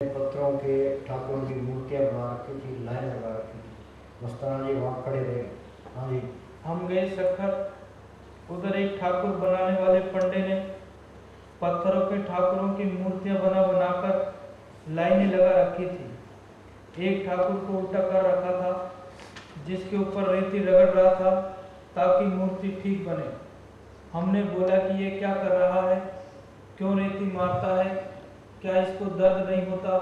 पत्थरों के ठाकुरों की मूर्तियां बना रखी थी, लाइन लगा रखी थी। मस्ताना जी वहाँ खड़े रहे। हाँ जी। हम गए सखर, उधर एक ठाकुर बनाने वाले पंडे ने पत्थरों के ठाकुरों की मूर्तियां बना बनाकर लाइनें लगा रखी थी। एक ठाकुर को उल्टा कर रखा था, जिसके ऊपर रेती रगड़ रहा था ताकि मूर्ति ठीक बने। हमने बोला कि ये क्या कर रहा है, क्यों रेती मारता है, क्या इसको दर्द नहीं होता?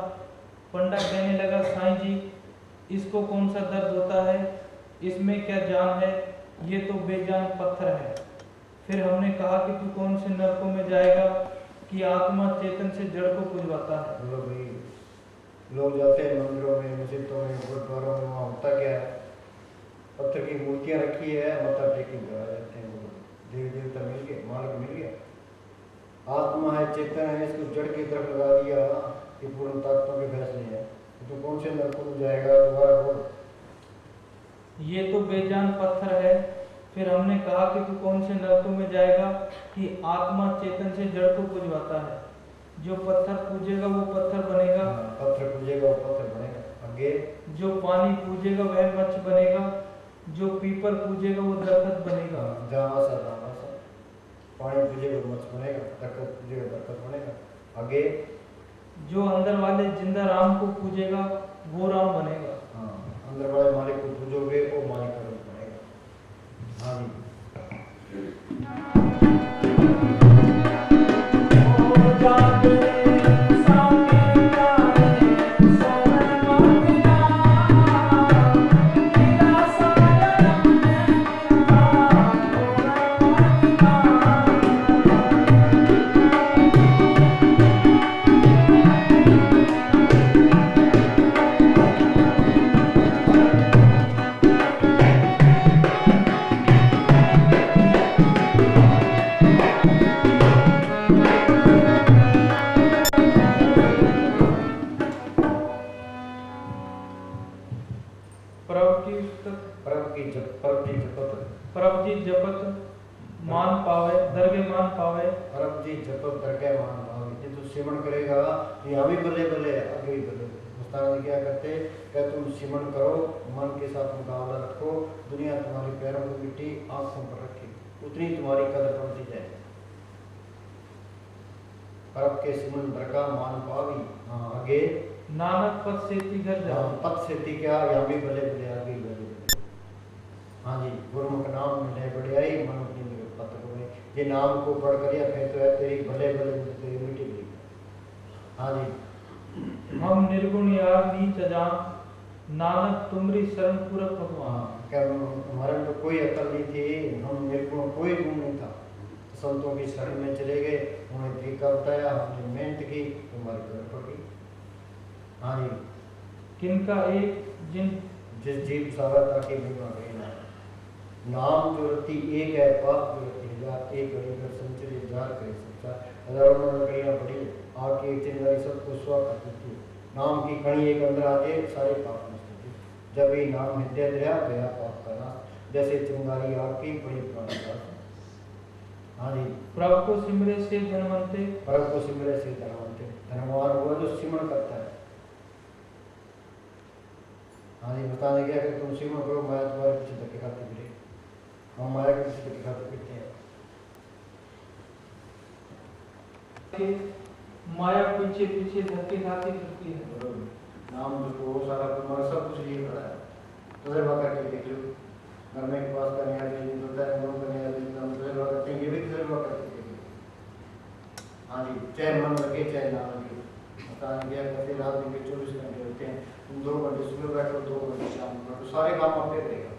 पंडा कहने लगा, साईं जी, इसको कौन सा दर्द होता है, इसमें क्या जान है, ये तो बेजान पत्थर है। फिर हमने कहा कि तू कौन से नरकों में जाएगा कि आत्मा चेतन से जड़ को पुजवाता है। लोग जाते हैं मंदिरों में, मस्जिदों में, गुरुद्वारों में, वहाँ होता क्या है, पत्थर की मूर्तियाँ रखी है, मत्था टेक के जाते हैं। देवी देवता मिल गए, मालिक मिल गया, आत्मा है, चेतन है, इसको जड़ की तरफ लगा दिया कि पूर्ण ताकतों के फैसले हैं, तो कौन से नरकों में जाएगा? दोबारा बोल। ये तो बेजान पत्थर है। फिर हमने कहा कि तू कौन से नरकों में जाएगा कि आत्मा चेतन से जड़ को पुजवाता है। जो पत्थर पूजेगा वो पत्थर बनेगा। पत्थर पूजेगा वो पत्थर बनेगा। आगे। जो पानी पूजेगा वह मच्छ बनेगा, जो पीपर पूजेगा वो दरख्त बनेगा। पानी पूजेगा वो मच्छ बनेगा, दरख्त पूजेगा दरख्त बनेगा। आगे। जो अंदर वाले जिंदा राम को पूजेगा वो राम बनेगा। अंदर वाले मालिक को पूजोगे वो मालिक का रूप बनेगा। हाँ जी। प्रभु जी जपत मान पावे, दरगे मान पावे। प्रभु जी जपत दरगे मान पावे। ये तो सिमरन करेगा तो यहाँ भी बल्ले बल्ले, आगे भी बल्ले। मुस्ताना क्या करते, क्या तुम सिमरन करो, मन के साथ मुकाबला रखो, दुनिया तुम्हारे पैरों को मिट्टी आंखों पर रखी, उतनी तुम्हारी कदर बढ़ती जाए। प्रभ के सिमरन दरगा मान पावी। हाँ आगे। नानक पद सेती घर जा। पद सेती क्या, यहाँ भी बल्ले बल्ले, आगे भी बल्ले बल्ले। हाँ जी। गुरुमुख नाम मिले बढ़ियाई, मन अपनी पत्र को ये नाम को पढ़ कर या फिर तो है तेरी भले भले तेरी मिट्टी गई। हाँ जी। हम निर्गुण यार नीच जान, नानक तुमरी शरण पूरक भगवान। क्या हमारे में तो कोई अकल नहीं थी, हम निर्गुण, कोई गुण नहीं था, संतों की शरण में चले गए, उन्हें तरीका बताया, हमने मेहनत की, हमारी जरूरत पड़ गई। हाँ जी। किनका एक जिन जिस जीव सारा ताकि बीमा गई ना, नाम जो रति एक है, पाप जो रति हजार, एक घड़ी कर संचरी हजार करे सच्चा। हजारों लकड़ियाँ पड़ी, आग की एक चिंगारी सबको स्वाह कर देती है। नाम की कणी एक अंदर आ जाए, सारे पाप नष्ट होते। जब ये नाम हृदय दया गया पाप का नाश, जैसे चिंगारी आग की बड़ी पुरानी बात। हाँ जी। प्रभु को सिमरे से धनवंते, प्रभु को सिमरे से धनवंते, धनवान हुआ जो सिमरन करता है। हाँ जी। बताने क्या कि तुम सिमरन करो, मैं तुम्हारे पीछे धक्के खाते फिरे, हम माया के पीछे धक्के खाते फिरते हैं। माया पीछे पीछे धक्के खाती फिरती है। नाम जो सारा तुम्हारा सब कुछ ये खड़ा है, तजर्बा करके देख लो। घर में पास का नया दिन होता है, गुरु का नया दिन, हम तजर्बा करते हैं, ये भी तजर्बा करके देख लो। हाँ जी। चाहे मन लगे चाहे ना लगे, बताने क्या करते, रात दिन के 24 घंटे होते हैं, तुम 2 घंटे सुबह बैठो, 2 घंटे शाम को बैठो, सारे काम आपके रहेगा।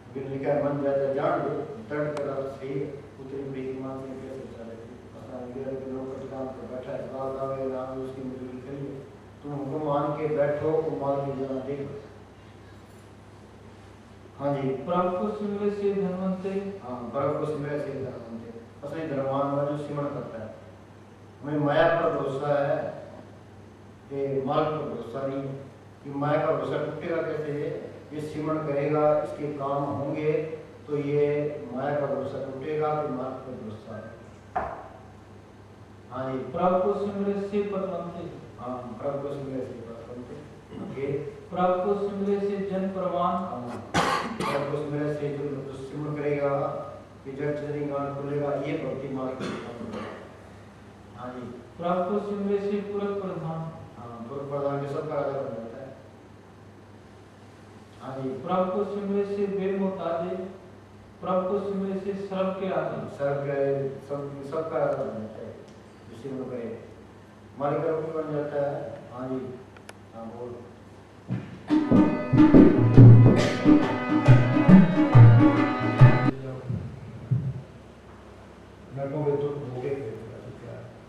लिखा है मन जाता जान लो, दर्द करा सही उतनी बेईमान से कैसे चले। लोग काम पर बैठा है, बात आवे नाम उसकी मजदूरी करिए, तुम हुक्म मान के बैठो, को मान के जाना देखो। हाँ जी। प्रभु को सिमरे से धनवंते। हाँ, प्रभु को सिमरे से धनवंते, असली धनवान वाला जो सिमरन करता है। हमें माया पर भरोसा है कि माल पर भरोसा नहीं है, कि माया का भरोसा टूटेगा कैसे? ये सिमरन करेगा, इसके काम होंगे, तो ये माया का भरोसा टूटेगा, तो माल पर भरोसा है। हाँ जी। प्रभु को सिमरे से पदवंते। हाँ। प्रभु को सिमरे से जन प्रवान, और उस मेरे से जो सिमरन करेगा कि जड़ जड़ी गान खुलेगा, ये भक्ति मार्ग की। हाँ जी, प्रभु को सिमरे से पूरक प्रधान, हाँ पूर्व प्रधान के सब का आदर बन जाता है। हाँ जी, प्रभु को सिमरे से बेमुताजे, प्रभु को सिमरे से सर्व के आदि, सब का आदर बन जाता है। सिमरन करे मालिक का रूप बन जाता है। हाँ जी, हाँ बोल। नरकों के दुख भोगे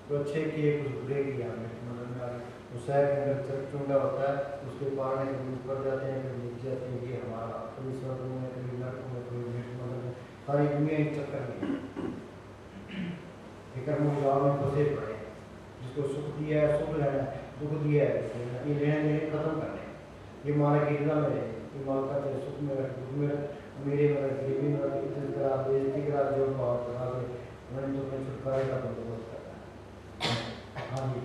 तो अच्छे किए कुछ बुरे किए हमें, मतलब उस शहर के अंदर चुंगा होता है, उसके पार में कभी ऊपर जाते हैं, कभी नीचे जाते हैं, ये हमारा कभी स्वर्ग में, कभी नरक में, कभी मतलब सारी दुनिया एक चक्कर में एक मुझाव में फंसे पड़े। जिसको सुख दिया है सुख लेना, दुख दिया है ये लेने देने खत्म करने, ये मारा की रजा में रहे, ये मारा का सुख में रख, दुख में रख, मेरे में रख, गरीबी में रख, इज्जत करा, बेइज्जती करा, जो पावर करा दे, मैंने तो अपने छुटकारे का बंदोबस्त करना है। हाँ जी,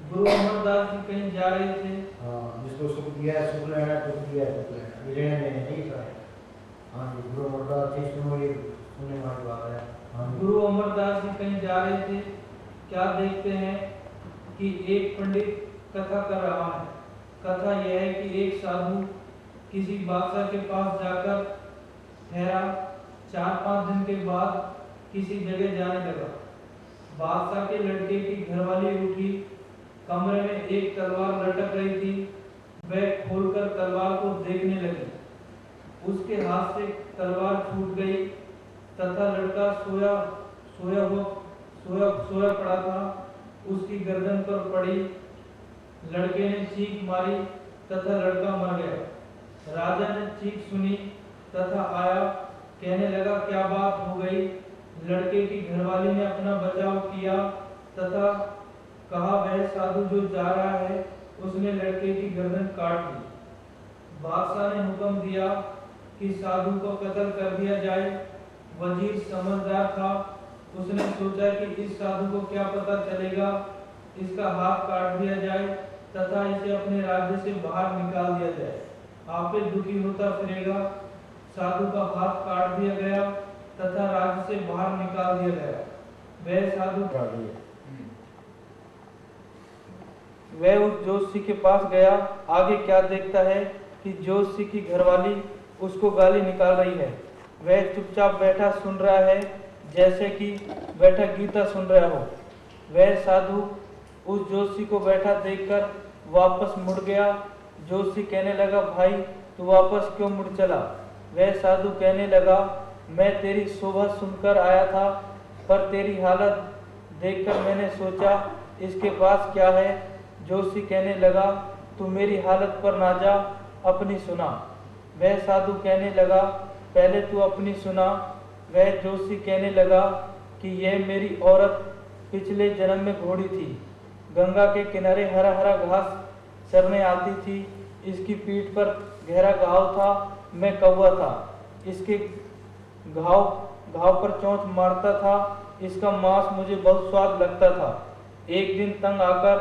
गुरु अमरदास जी कहीं जा रहे थे। हाँ, जिसको सुख दिया है सुख लेना, दुख दिया है दुख लेना, ये लेने देने नहीं करे। हाँ जी, गुरु अमरदास जी सुनो, ये सुनने वाली बात है। हाँ जी, गुरु अमरदास जी कहीं जा रहे थे, क्या देखते हैं कि एक पंडित कथा कर रहा है। कथा यह है कि एक साधु किसी बादशाह के पास जाकर ठहरा। 4-5 दिन के बाद किसी जगह जाने लगा। बादशाह के लड़के की घरवाली उठी, कमरे में एक तलवार लटक रही थी, वह खोलकर तलवार को देखने लगी। उसके हाथ से तलवार छूट गई तथा लड़का सोया पड़ा था, उसकी गर्दन पर पड़ी। लड़के ने चीख मारी तथा लड़का मर गया। राजा ने चीख सुनी तथा आया, कहने लगा क्या बात हो गई। लड़के की घरवाली ने अपना बचाव किया तथा कहा वह साधु जो जा रहा है उसने लड़के की गर्दन काट ली। बादशाह ने हुक्म दिया कि साधु को कत्ल कर दिया जाए। वजीर समझदार था, उसने सोचा कि इस साधु को क्या पता चलेगा, इसका हाथ काट दिया जाए तथा इसे अपने राज्य से बाहर निकाल दिया जाए। आपे दुखी होता फिरेगा। साधु का हाथ काट दिया गया तथा राज्य से बाहर निकाल दिया गया। वह साधु वह उस जोशी के पास गया। आगे क्या देखता है कि जोशी की घरवाली उसको गाली निकाल रही है। वह चुपचाप बैठा सुन रहा है, जैसे कि बैठा गीता सुन रहा हो। वह साधु उस जोशी को बैठा देखकर वापस मुड़ गया। जोशी कहने लगा भाई तू वापस क्यों मुड़ चला। वह साधु कहने लगा मैं तेरी शोभा सुनकर आया था, पर तेरी हालत देखकर मैंने सोचा इसके पास क्या है। जोशी कहने लगा तू मेरी हालत पर ना जा, अपनी सुना। वह साधु कहने लगा पहले तू अपनी सुना। वह जोशी कहने लगा कि यह मेरी औरत पिछले जन्म में घोड़ी थी, गंगा के किनारे हरा हरा घास चरने आती थी। इसकी पीठ पर गहरा घाव था, मैं कौवा था। इसके घाव पर चोंच मारता था। इसका मांस मुझे बहुत स्वाद लगता था। एक दिन तंग आकर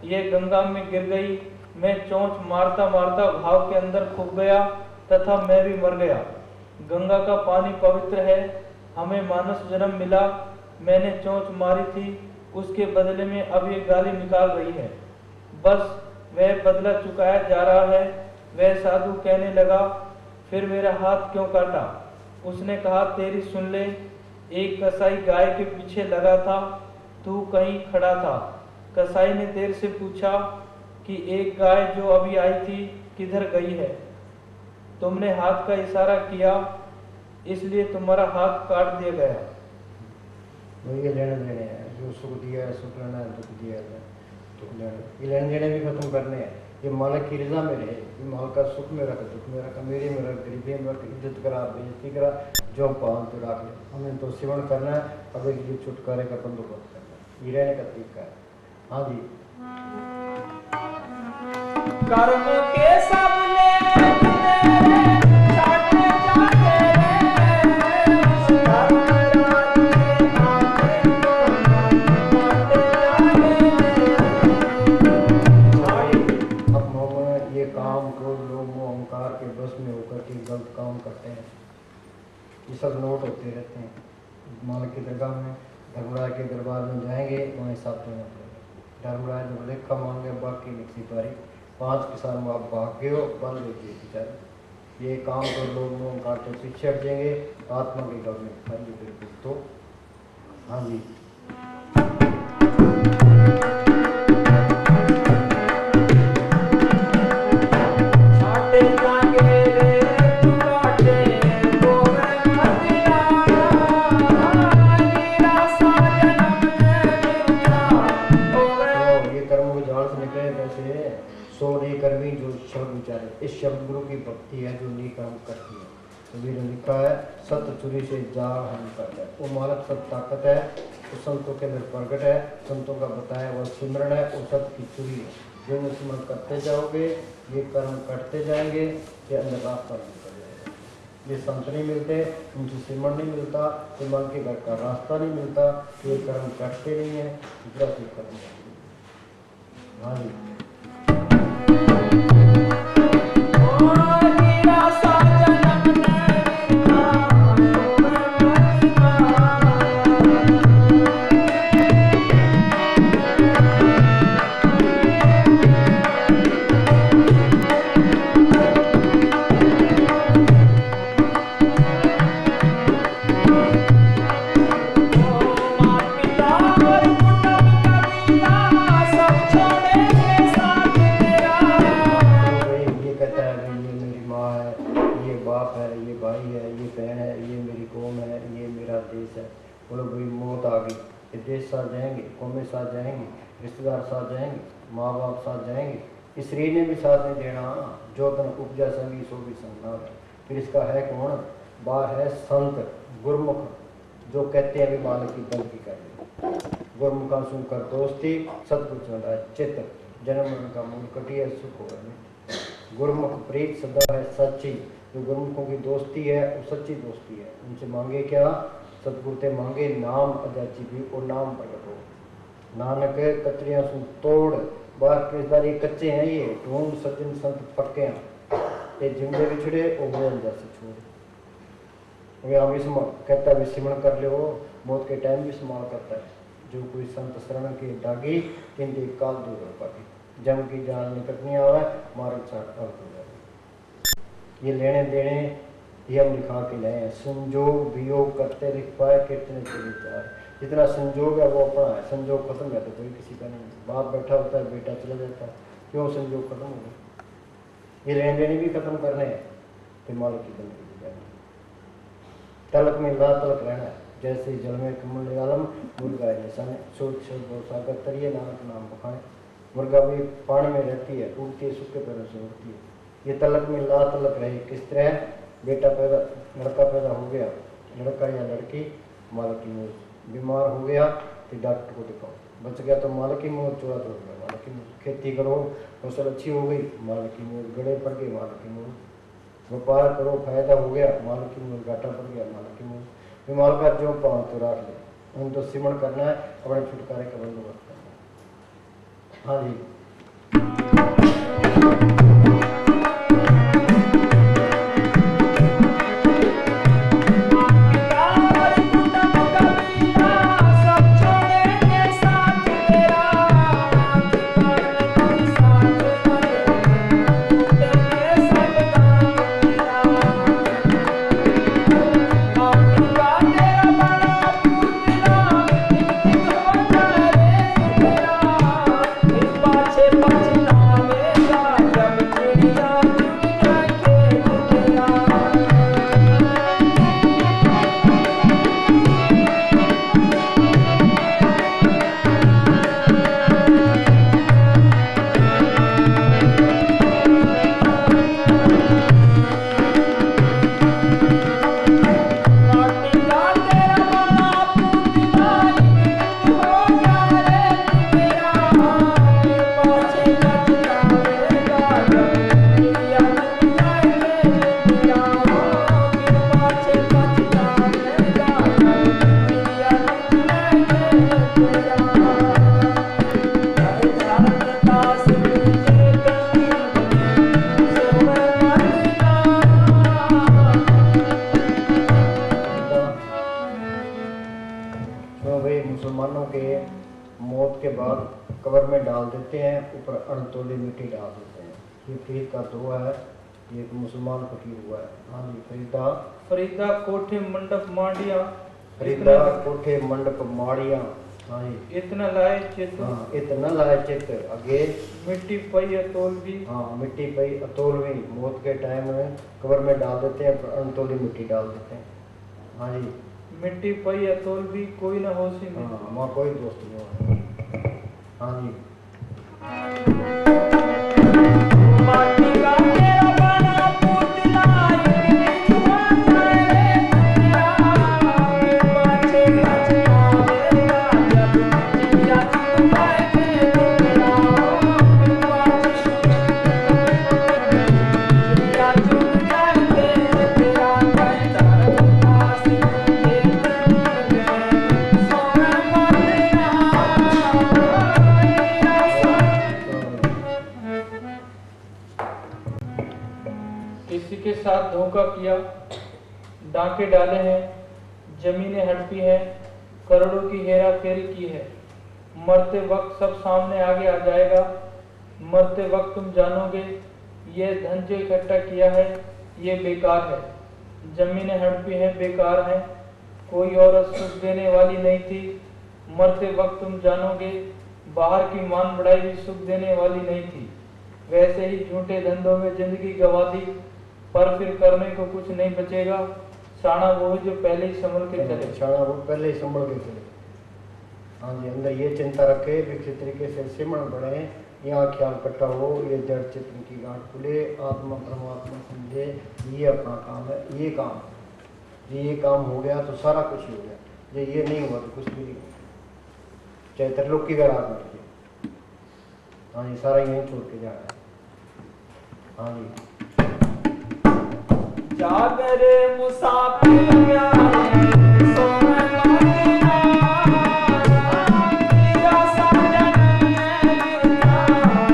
यह गंगा में गिर गई। मैं चोंच मारता मारता घाव के अंदर खो गया तथा मैं भी मर गया। गंगा का पानी पवित्र है, हमें मानस जन्म मिला। मैंने चोंच मारी थी, उसके बदले में अब ये गाली निकाल रही है। बस वह बदला चुकाया जा रहा है। वह साधु कहने लगा फिर मेरा हाथ क्यों काटा। उसने कहा तेरी सुन ले, एक कसाई गाय के पीछे लगा था, तू कहीं खड़ा था। कसाई ने तेरे से पूछा कि एक गाय जो अभी आई थी किधर गई है। तुमने हाथ का इशारा किया, इसलिए तुम्हारा हाथ काट दिया गया। ये लेने देने हैं, जो सुख दिया है सुख लेना है, दुख दिया है दुख लेना, ये लेने देने भी खत्म करने हैं। ये मालिक की रजा में रहे, ये माल का सुख में रख, दुख में रख, अमीरी में रख, गरीबी में रख, इज्जत करा, बेइज्जती करा, जो पावन तो रख ले। हमें तो सेवन करना है, अब एक लिए छुटकारे का बंदोबस्त करना है, ये रहने का तरीका है। हाँ जी, कर्म के सब ले ये काम क्रोध गलत काम करते हैं, ये सब नोट होते रहते हैं। मालिक की दरगाह में धर्मराज के दरबार में जाएंगे, वहाँ हिसाब देना पड़ेगा। धर्मराज जब लेखा मांगे बाकी लिखी पारी 5 किसान में आप भाग गए हो, बंद होती है बेचारे। ये काम तो लोग मुँह काटते पीछे हट जाएंगे, आत्मा की गल में खाली बिल्कुल। तो हाँ जी, जो शब्द विचारे, इस शब्द गुरु की भक्ति है जो नी कर्म करती है। कबीर ने लिखा है, सत चुरी से जाल हम करते हैं। वो मालक सब ताकत है, वो संतों के अंदर प्रकट है, संतों का बताया वह सिमरण है, वो सत की चुरी है। जो सिमरण करते जाओगे, ये कर्म करते जाएंगे, ये अंदर रास्ता निकल जाएगा। ये संत नहीं मिलते, उनसे सिमरण नहीं मिलता, ये मन के घर का रास्ता नहीं मिलता, ये कर्म करते नहीं है, दूसरा से कर्म। हाँ जी, साथ जाएंगे, कौमें साथ जाएंगे, रिश्तेदार साथ जाएंगे, माँ बाप साथ जाएंगे, इस शरीर ने भी साथ नहीं देना। जो तन उपजा संगी सो भी संग। फिर इसका है कौन? बार है संत गुरमुख, जो कहते हैं भी मालिक की बंदगी कर। गुरमुखा सुनकर दोस्ती, सतगुरु चढ़ा चित्त, जन्म मरण का मूल कटिया सुख हो। गुरमुख प्रीत सदा है सच्ची, जो गुरमुखों की दोस्ती है वो सच्ची दोस्ती है। उनसे मांगे क्या? सतगुरु ते मांगे नाम अजाची भी और नाम प्रकट हो। नानक कचरियां सुन तोड़, बार केसदारी कच्चे हैं ये, ढूंढ सज्जन संत पक्के हैं। ये जिंदे बिछड़े उगल जैसे छोड़। वे हम कहता है सिमरण कर ले, वो मौत के टाइम भी संभाल करता है। जो कोई संत शरण के डागी, इनके काल दूर हो पाती। जम की जान निकटनी आवे, मार्ग साथ हो जाए। ये लेने देने ये हम लिखा के लाए हैं। संजोग वियोग करते लिख पाए, कितने के विचार। जितना संजोग है वो अपना है, संजोग खत्म है तो कोई किसी का नहीं। बाप बैठा होता है, बेटा चला जाता है, क्यों? संजोग खत्म हो गए। ये लेन देने भी खत्म करने हैं, तो मालिक की बंदगी करनी। तलक में ला तलक रहना है, जैसे जल में कमल आलम मुर्गा है निशान। सोच सागर तरिए नानक नाम बखाए। मुर्गा भी पानी में रहती है, उड़ती है, सूखे पैरों से उड़ती है। ये तलक में ला तलक रहे किस तरह? बेटा पैदा, लड़का पैदा हो गया, लड़का या लड़की, मालिक की मौत। बीमार हो गया तो डॉक्टर को दिखाओ, बच गया तो मालिक की मौत। चोरा तो हो गया, मालिक की मौत। खेती करो, फसल अच्छी हो गई, मालिक की मौत। गड़े पड़ गए, मालिक की मौत। व्यापार करो, फायदा हो गया, मालिक की मौत। घाटा पड़ गया, मालिक की मौत। बीमार का जो पाँव तो राख ले, उन तो सिमरण करना है, अपने छुटकारे का बंदोबस्त करना है। हाँ जी, डाल देते हैं, ऊपर अणतोली मिट्टी डाल देते हैं। ये फरीद का दुआ है, ये एक मुसलमान फकीर हुआ है। हाँ जी, फरीदा कोठे मंडप माड़िया, फरीदा कोठे मंडप माड़िया। हाँ जी, इतना लाए चित, हाँ इतना लाए चित, आगे मिट्टी पई अतोलवी। हाँ मिट्टी पई अतोलवी, मौत के टाइम में कब्र में डाल देते हैं, अणतोली मिट्टी डाल देते हैं। हाँ जी, मिट्टी पई अतोलवी कोई ना होशी में। हाँ वहाँ कोई दोस्त नहीं हुआ। हाँ जी, माटी का तेरा बना पुतला इतनी जुबान किसी के साथ धोखा किया, डांके डाले हैं, जमीनें हड़पी है, करोड़ों की हेरा फेरी की है। मरते वक्त सब सामने आगे आ जाएगा। मरते वक्त तुम जानोगे ये धन जो इकट्ठा किया है ये बेकार है। जमीनें हड़पी हैं, बेकार हैं, कोई औरत सुख देने वाली नहीं थी। मरते वक्त तुम जानोगे बाहर की मान बढ़ाई भी सुख देने वाली नहीं थी। वैसे ही झूठे धंधों में जिंदगी गवा दी, पर फिर करने को कुछ नहीं बचेगा। शाना वो है जो पहले ही संभल के चले। शाना वो पहले ही संभल के चले। हाँ जी, अंदर ये चिंता रखे विकसित तरीके से सिमरण बढ़े, यहाँ ख्याल इकट्ठा हो, ये जड़ चित्र की गांठ खुले, आत्मा परमात्मा समझे, ये अपना काम है, ये काम ये काम हो गया तो सारा कुछ ही हो गया। ये नहीं हुआ तो कुछ भी नहीं हुआ, चाहे त्रिलोकी का राज मिल गया। हाँ जी, सारा यहीं छोड़ के जा रहा है। हाँ जी, जागरे मुसाफिर प्यारे सोने मदीना, तेरा साजन मैं गिरता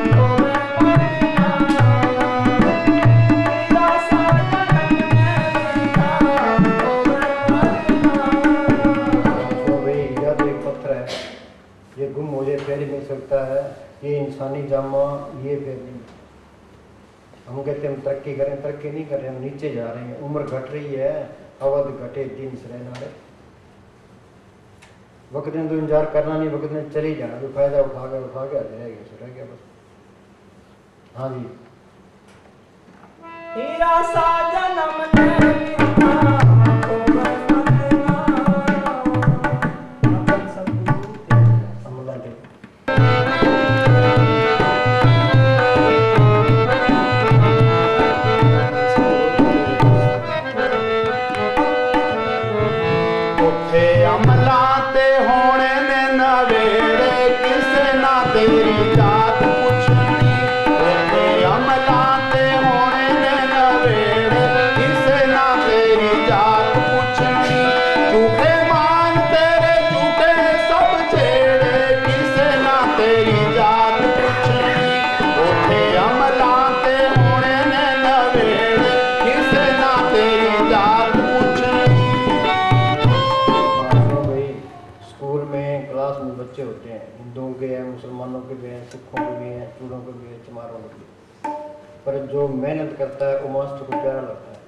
सोने मदीना, तेरा साजन मैं गिरता सोने मदीना। भाई यह तो एक पत्थर है, ये गुम हो जाए फिर ही मिल सकता है। ये इंसानी जामा ये फिर नहीं। हम कहते हैं हम तरक्की करें, तरक्की नहीं कर रहे, हम नीचे जा रहे हैं। उम्र घट रही है, अवध घटे दिन से रहना है। वक्त ने तो इंतजार करना नहीं, वक्त ने चले जाना, जो फायदा उठा के रह गया बस। हाँ जी, तेरा साजन मैं गिरता सोने मदीना। अपन सब अमला दे ਉੱਥੇ ਅਮਲਾਂ ਤੇ ਹੋਣੇ ਨੇ ਨਵੇੜੇ, ਕਿਸੇ ਨਾ ਤੇਰੀ ਜਾਤ ਪੁੱਛਣੀ। ਉੱਥੇ ਅਮਲਾਂ ਤੇ ਹੋਣੇ ਨੇ ਨਵੇੜੇ, ਕਿਸੇ ਨਾ ਤੇਰੀ ਜਾਤ ਪੁੱਛਣੀ। ਝੂਠੇ ਮਾਨ ਤੇਰੇ ਝੂਠੇ ਸਭ ਛੇੜੇ, ਕਿਸੇ ਨਾ ਤੇਰੀ ਜਾਤ ਪੁੱਛਣੀ। ਉੱਥੇ ਅਮਲਾਂ ਤੇ ਹੋਣੇ ਨੇ ਨਵੇੜੇ, ਕਿਸੇ ਨਾ ਤੇਰੀ ਜਾਤ ਪੁੱਛਣੀ। भाई स्कूल में क्लास में बच्चे होते हैं, हिंदुओं के हैं, मुसलमानों के भी हैं, सिखों के भी हैं, चूड़ों के भी हैं, चमारों के भी। पर जो मेहनत करता है वो मास्टर को प्यारा लगता है।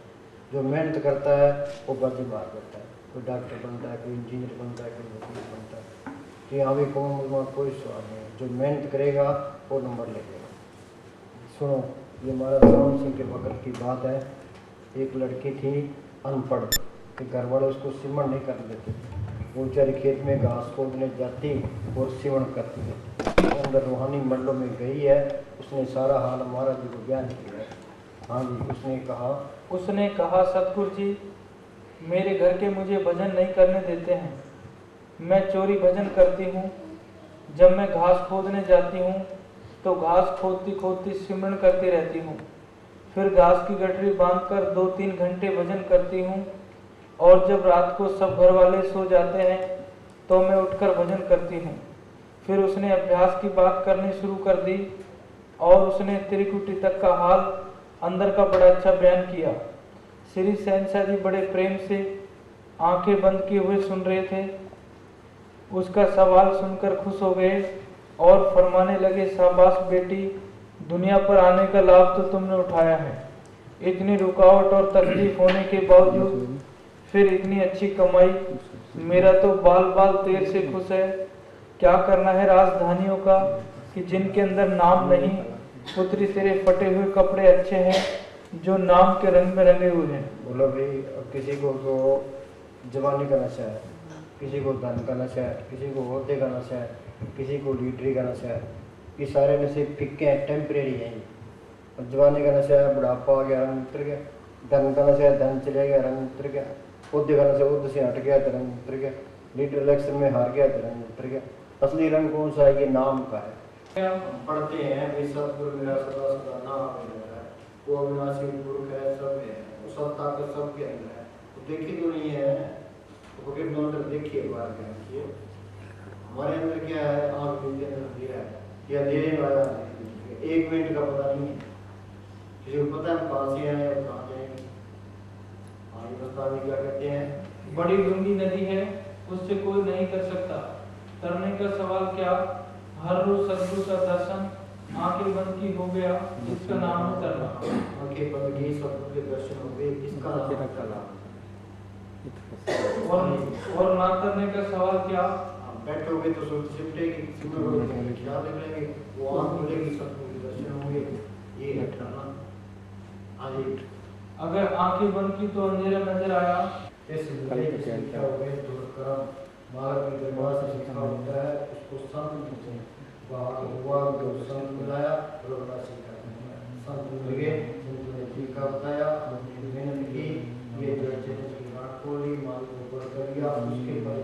जो मेहनत करता है वो बाजी मार करता है। कोई डॉक्टर बनता है, कोई इंजीनियर बनता है, कोई वकील बनता है। कि हाँ भी कोई सवाल नहीं है, जो मेहनत करेगा वो नंबर ले लेगा। सुनो, ये हमारा श्रवण सिंह के वक्त की बात है। एक लड़की थी अनपढ़, कि घर वाले उसको सिमरण नहीं करने देते थे। वो बेचारी खेत में घास खोदने जाती और सिमरण करती है। अंदर रूहानी मंडलों में गई है, उसने सारा हाल महाराज जी को बयान किया है। हाँ जी, उसने कहा सतगुरु जी मेरे घर के मुझे भजन नहीं करने देते हैं। मैं चोरी भजन करती हूँ। जब मैं घास खोदने जाती हूँ तो घास खोदती खोदती सिमरण करती रहती हूँ। फिर घास की गठरी बांधकर 2-3 घंटे भजन करती हूँ, और जब रात को सब घर वाले सो जाते हैं तो मैं उठकर भजन करती हूँ। फिर उसने अभ्यास की बात करनी शुरू कर दी और उसने त्रिकुटी तक का हाल अंदर का बड़ा अच्छा बयान किया। श्री शहंशाह जी बड़े प्रेम से आंखें बंद किए हुए सुन रहे थे। उसका सवाल सुनकर खुश हो गए। और फरमाने लगे, शाबाश बेटी, दुनिया पर आने का लाभ तो तुमने उठाया है। इतनी रुकावट और तकलीफ होने के बावजूद फिर इतनी अच्छी कमाई। मेरा तो बाल बाल तेल से खुश है। क्या करना है राजधानियों का कि जिनके अंदर नाम नहीं। पुत्री, तेरे फटे हुए कपड़े अच्छे हैं जो नाम के रंग में रंगे हुए हैं। बोलो भाई, अब किसी को तो जवानी का नशा है, किसी को धन का नशा है, किसी को ओहदे का नशा है, किसी को लीडरी का नशा है। ये सारे नशे फिक्के हैं, टेम्परेरी हैं। और जवानी का नशा है, बुढ़ापा आ गया, रंग उतर गया। धन का नशा है, धन चले गया, रंग उतर गया। ओहदे का नशा, ओहदे से हट गया तो रंग उतर गया। लीडर इलेक्शन में हार गया तो रंग उतर गया। असली रंग कौन सा है? ये नाम का है। पढ़ते हैं भाई, सतगुरु मेरा सदा सदा नाम है, वो अविनाशी पुरुष है, सब है, वो सब ताकत सबके अंदर है। तो देखी तो नहीं है, तो पॉकेट में अंदर देखिए, बाहर क्या किए। हमारे अंदर क्या है? आँख के अंदर अंधेरा है, ये अंधेरे में आया है। 1 मिनट का पता नहीं है, किसी को पता है कहाँ से आए और कहाँ जाएंगे। आगे बताने क्या कहते हैं? बड़ी गंदी नदी है, उससे कोई नहीं कर सकता। तरने का सवाल क्या, हर रोज सदगुरु का दर्शन, आंखें बंद की हो गया, जिसका नाम है तरना। आंखें बंद की, सदगुरु के दर्शन हो गए, किसका नाम है तरना। और ना करने का सवाल क्या, बैठोगे तो सुर सिमटेगी, सिमरोगे तो ख्याल निकलेंगे, वो आंख खुलेगी, सदगुरु के दर्शन होंगे। ये है तरना। आगे अगर आंखें बंद की तो अंधेरा नजर आया। इस बुरे की संख्या हो गई दूर करम, मार्ग में दरबार से लिखा होता है, उसको संत पूछे। बाहर हुआ जो संत मिलाया, रोना सीखा। संत मिल गए, संत ने टीका बताया, अपनी मेहनत की, ये जो चैनल की बात खोली, माल को ऊपर कर दिया, उसके पर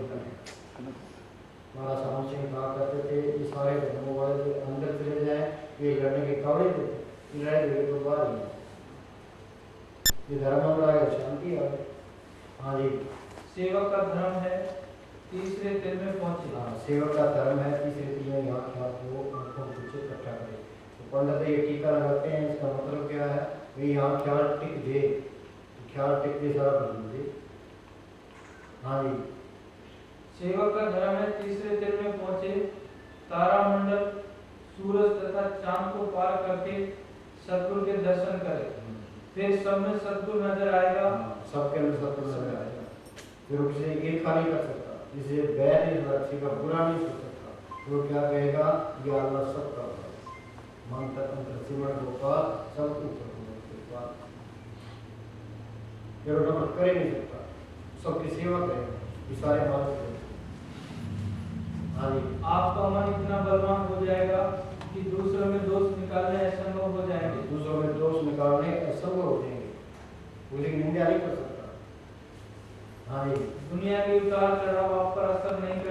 महाराज साहब सिंह कहा करते थे, ये सारे धर्मों वाले जो अंदर चले जाए, ये लड़ने के काबिल थे, लड़ाई हुई तो बाहर ही। ये धर्म में आ गया, शांति आ गई। हाँ जी, सेवक का धर्म है, तीसरे दिन में पहुंचे। हाँ, सेवक का धर्म है, तीसरे दिन में यहाँ ख्याल को आंखों पीछे इकट्ठा करे। तो पंडित ये टीका लगाते हैं, इसका मतलब क्या है? वे यहाँ ख्याल टिक दे, तो ख्याल टिक दे, सारा बदल दे। हाँ जी, सेवक का धर्म है, तीसरे दिन में पहुंचे, तारामंडल, सूरज तथा चांद को पार करके सतगुरु के दर्शन करे। फिर सब में सतगुरु नजर आएगा। सबके अंदर सत्य नजर आएगा। फिर उसे ईर्षा नहीं कर सकता, जिसे बैर नहीं कर सकता, बुरा नहीं कर सकता। वो क्या कहेगा? ये अल्लाह सबका है, मन तक अंतर सिमरण गोपाल, सब ऊपर। फिर वो नमक कर ही नहीं सकता, सबकी सेवा करेगा, ये सारे मानव। हाँ जी, आपका मन इतना बलवान हो जाएगा कि दूसरों में दोष निकालने असंभव हो जाएंगे। दूसरों में दोष निकालने असंभव हो जाएंगे, लेकिन निंदा नहीं कर सकता। हाँ जी, दुनिया के उतार चढ़ाव आप पर असर नहीं कर